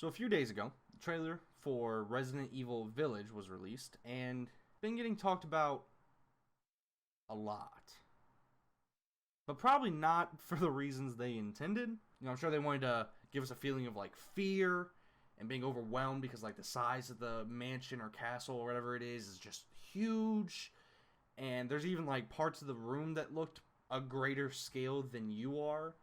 So a few days ago, the trailer for Resident Evil Village was released and been getting talked about a lot. But probably not for the reasons they intended. You know, I'm sure they wanted to give us a feeling of like fear and being overwhelmed because like the size of the mansion or castle or whatever it is just huge. And there's even like parts of the room that looked a greater scale than you are.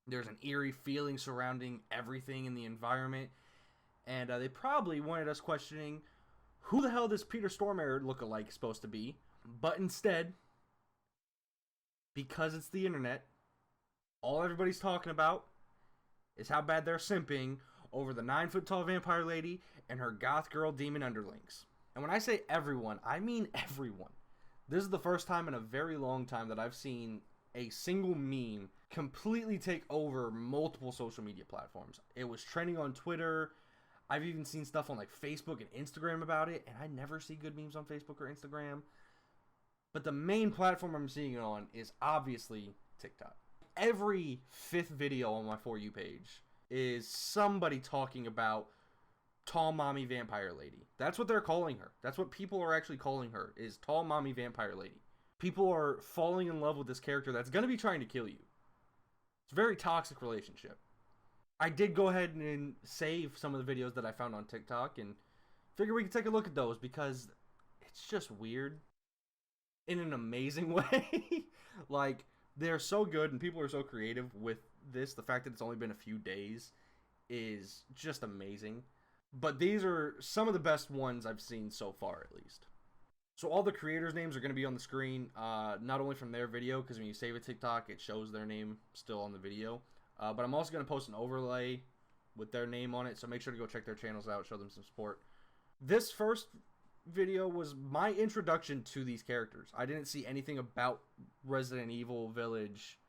There's an eerie feeling surrounding everything in the environment. And they probably wanted us questioning who the hell this Peter Stormare lookalike is supposed to be. But instead, because it's the internet, all everybody's talking about is how bad they're simping over the 9-foot-tall vampire lady and her goth girl demon underlings. And when I say everyone, I mean everyone. This is the first time in a very long time that I've seen a single meme completely take over multiple social media platforms. It was trending on Twitter. I've even seen stuff on like Facebook and Instagram about it, and I never see good memes on Facebook or Instagram. But the main platform I'm seeing it on is obviously TikTok. Every fifth video on my For You page is somebody talking about Tall Mommy Vampire Lady. That's what they're calling her. That's what people are actually calling her, is Tall Mommy Vampire Lady. People are falling in love with this character that's going to be trying to kill you. It's a very toxic relationship. I did go ahead and save some of the videos that I found on TikTok and figure we could take a look at those because it's just weird in an amazing way. Like, they're so good and people are so creative with this. The fact that it's only been a few days is just amazing. But these are some of the best ones I've seen so far, at least. So all the creators' names are going to be on the screen, not only from their video, because when you save a TikTok, it shows their name still on the video. But I'm also going to post an overlay with their name on it, so make sure to go check their channels out, show them some support. This first video was my introduction to these characters. I didn't see anything about Resident Evil Village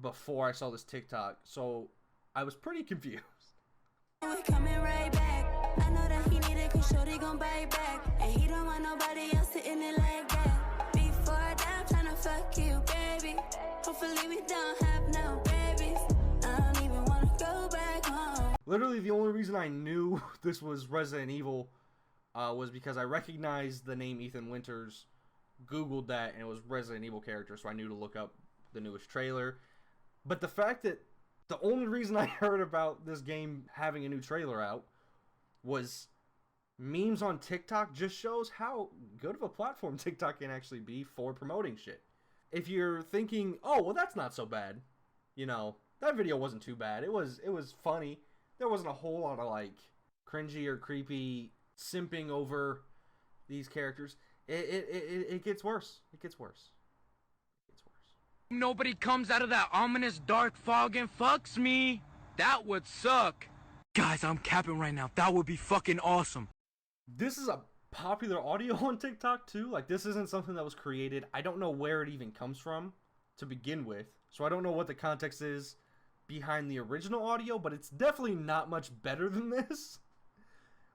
before I saw this TikTok, so I was pretty confused. We coming right back. I know that he need it cause shorty gon' bite back. And he don't want nobody else sitting it like that. Before I die, I'm tryna fuck you, baby. Hopefully we don't have no babies. I don't even wanna go back home. Literally the only reason I knew this was Resident Evil was because I recognized the name Ethan Winters, Googled that, and it was Resident Evil character, so I knew to look up the newest trailer. But the fact that the only reason I heard about this game having a new trailer out was memes on TikTok just shows how good of a platform TikTok can actually be for promoting shit. If you're thinking, oh, well, that's not so bad, you know, that video wasn't too bad. It was funny. There wasn't a whole lot of, like, cringy or creepy simping over these characters. It gets worse. It gets worse. It gets worse. Nobody comes out of that ominous dark fog and fucks me. That would suck. Guys, I'm capping right now. That would be fucking awesome. This is a popular audio on TikTok too. Like, this isn't something that was created. I don't know where it even comes from to begin with. So I don't know what the context is behind the original audio, but it's definitely not much better than this.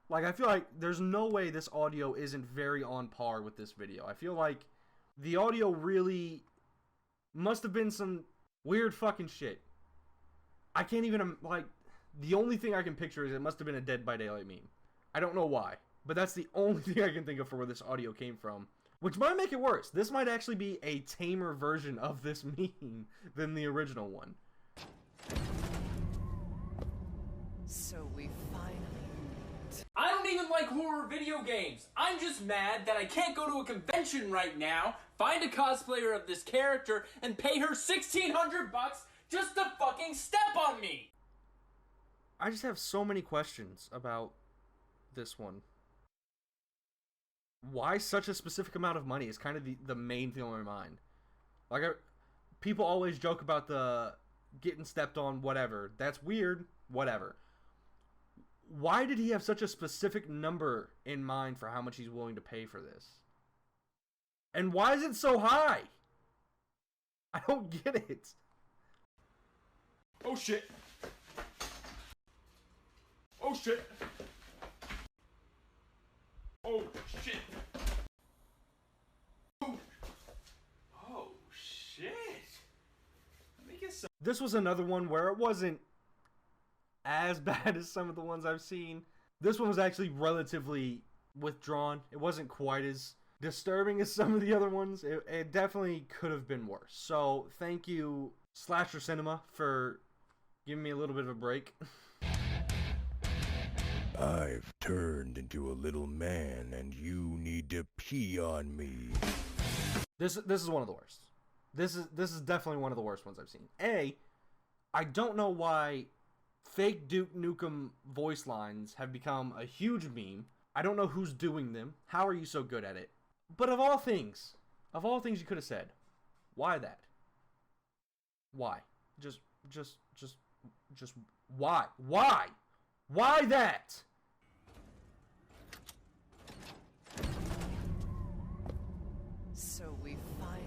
Like, I feel like there's no way this audio isn't very on par with this video. I feel like the audio really must have been some weird fucking shit. I can't even, like, the only thing I can picture is it must have been a Dead by Daylight meme. I don't know why, but that's the only thing I can think of for where this audio came from. Which might make it worse. This might actually be a tamer version of this meme than the original one. So we finally... I don't even like horror video games. I'm just mad that I can't go to a convention right now, find a cosplayer of this character, and pay her $1,600 just to fucking step on me. I just have so many questions about this one. Why such a specific amount of money is kind of the main thing on my mind. Like, people always joke about the getting stepped on, whatever. That's weird, whatever. Why did he have such a specific number in mind for how much he's willing to pay for this? And why is it so high? I don't get it. Oh shit. Oh shit. Oh shit. Oh shit. Let me get some. This was another one where it wasn't as bad as some of the ones I've seen. This one was actually relatively withdrawn. It wasn't quite as disturbing as some of the other ones. It definitely could have been worse. So thank you, Slasher Cinema, for giving me a little bit of a break. I've turned into a little man and you need to pee on me. This is one of the worst. This is definitely one of the worst ones I've seen. I don't know why fake Duke Nukem voice lines have become a huge meme. I don't know who's doing them. How are you so good at it? But of all things you could have said, why that? Why? Just why? Why that? So we finally...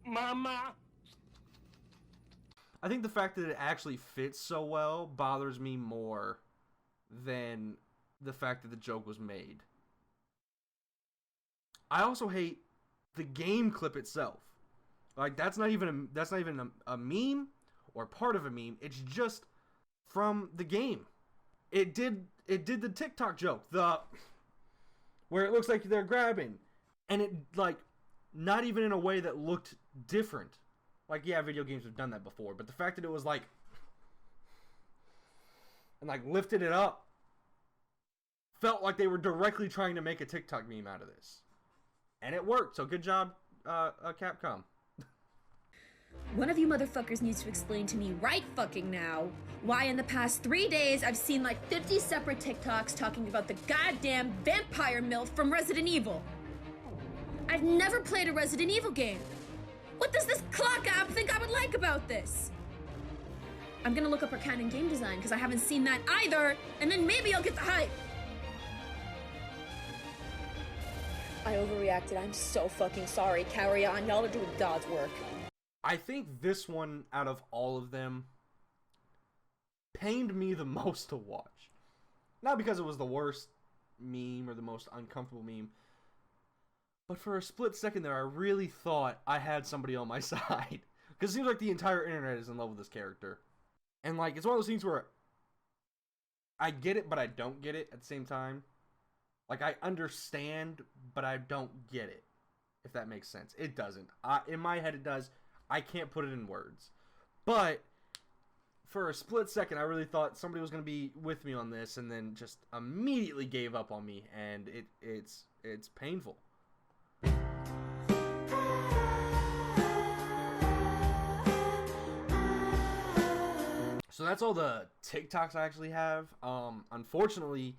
Mama! I think the fact that it actually fits so well bothers me more than the fact that the joke was made. I also hate the game clip itself. Like, that's not even a meme or part of a meme. It's just from the game. It did the TikTok joke, where it looks like they're grabbing, and it, like, not even in a way that looked different. Like, yeah, video games have done that before, but the fact that it was like, and like lifted it up, felt like they were directly trying to make a TikTok meme out of this. And it worked, so good job, Capcom. One of you motherfuckers needs to explain to me right fucking now why in the past 3 days I've seen like 50 separate TikToks talking about the goddamn vampire MILF from Resident Evil. I've never played a Resident Evil game. What does this clock app think I would like about this? I'm gonna look up her canon game design because I haven't seen that either, and then maybe I'll get the hype. I overreacted. I'm so fucking sorry. Carry on. Y'all are doing God's work. I think this one, out of all of them, pained me the most to watch. Not because it was the worst meme or the most uncomfortable meme, but for a split second there, I really thought I had somebody on my side. Because it seems like the entire internet is in love with this character. And, like, it's one of those things where I get it, but I don't get it at the same time. Like, I understand, but I don't get it, if that makes sense. It doesn't. In my head, it does. I can't put it in words. But for a split second, I really thought somebody was going to be with me on this, and then just immediately gave up on me, and it's painful. So that's all the TikToks I actually have. Unfortunately,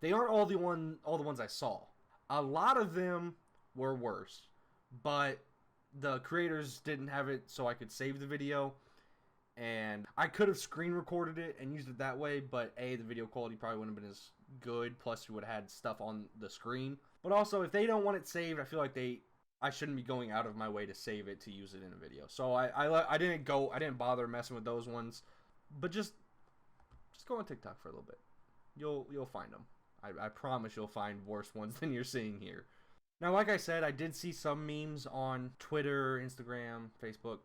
they aren't all the ones I saw. A lot of them were worse, but the creators didn't have it so I could save the video, and I could have screen recorded it and used it that way, but the video quality probably wouldn't have been as good, plus you would have had stuff on the screen. But also, if they don't want it saved, I feel like I shouldn't be going out of my way to save it to use it in a video. So I didn't bother messing with those ones, but just go on TikTok for a little bit. You'll find them. I promise you'll find worse ones than you're seeing here. Now, like I said, I did see some memes on Twitter, Instagram, Facebook.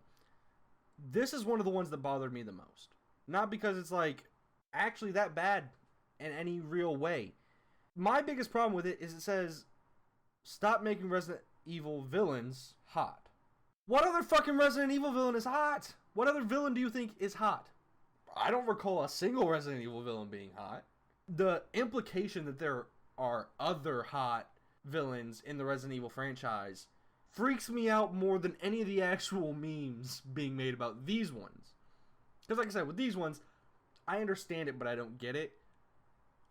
This is one of the ones that bothered me the most. Not because it's, like, actually that bad in any real way. My biggest problem with it is it says, stop making Resident Evil villains hot. What other fucking Resident Evil villain is hot? What other villain do you think is hot? I don't recall a single Resident Evil villain being hot. The implication that there are other hot villains in the Resident Evil franchise freaks me out more than any of the actual memes being made about these ones. Because like I said, with these ones, I understand it, but I don't get it.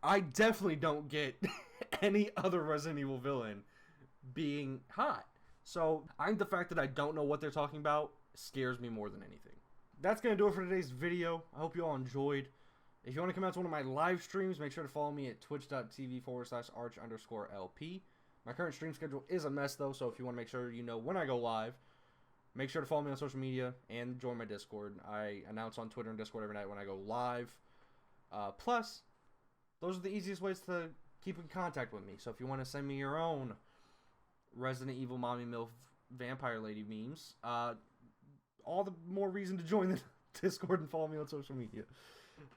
I definitely don't get any other Resident Evil villain being hot. So I think the fact that I don't know what they're talking about scares me more than anything. That's going to do it for today's video. I hope you all enjoyed. If you want to come out to one of my live streams, make sure to follow me at twitch.tv/arch_LP. My current stream schedule is a mess, though, so if you want to make sure you know when I go live, make sure to follow me on social media and join my Discord. I announce on Twitter and Discord every night when I go live. Plus, those are the easiest ways to keep in contact with me. So if you want to send me your own Resident Evil Mommy MILF vampire lady memes, all the more reason to join the Discord and follow me on social media.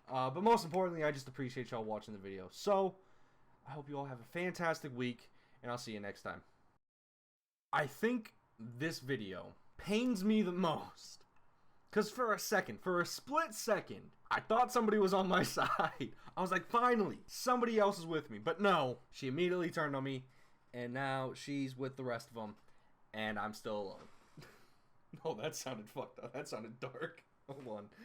But most importantly, I just appreciate y'all watching the video. So, I hope you all have a fantastic week, and I'll see you next time. I think this video pains me the most. Because for a split second, I thought somebody was on my side. I was like, finally, somebody else is with me. But no, she immediately turned on me, and now she's with the rest of them, and I'm still alone. Oh, that sounded fucked up. That sounded dark. Hold on.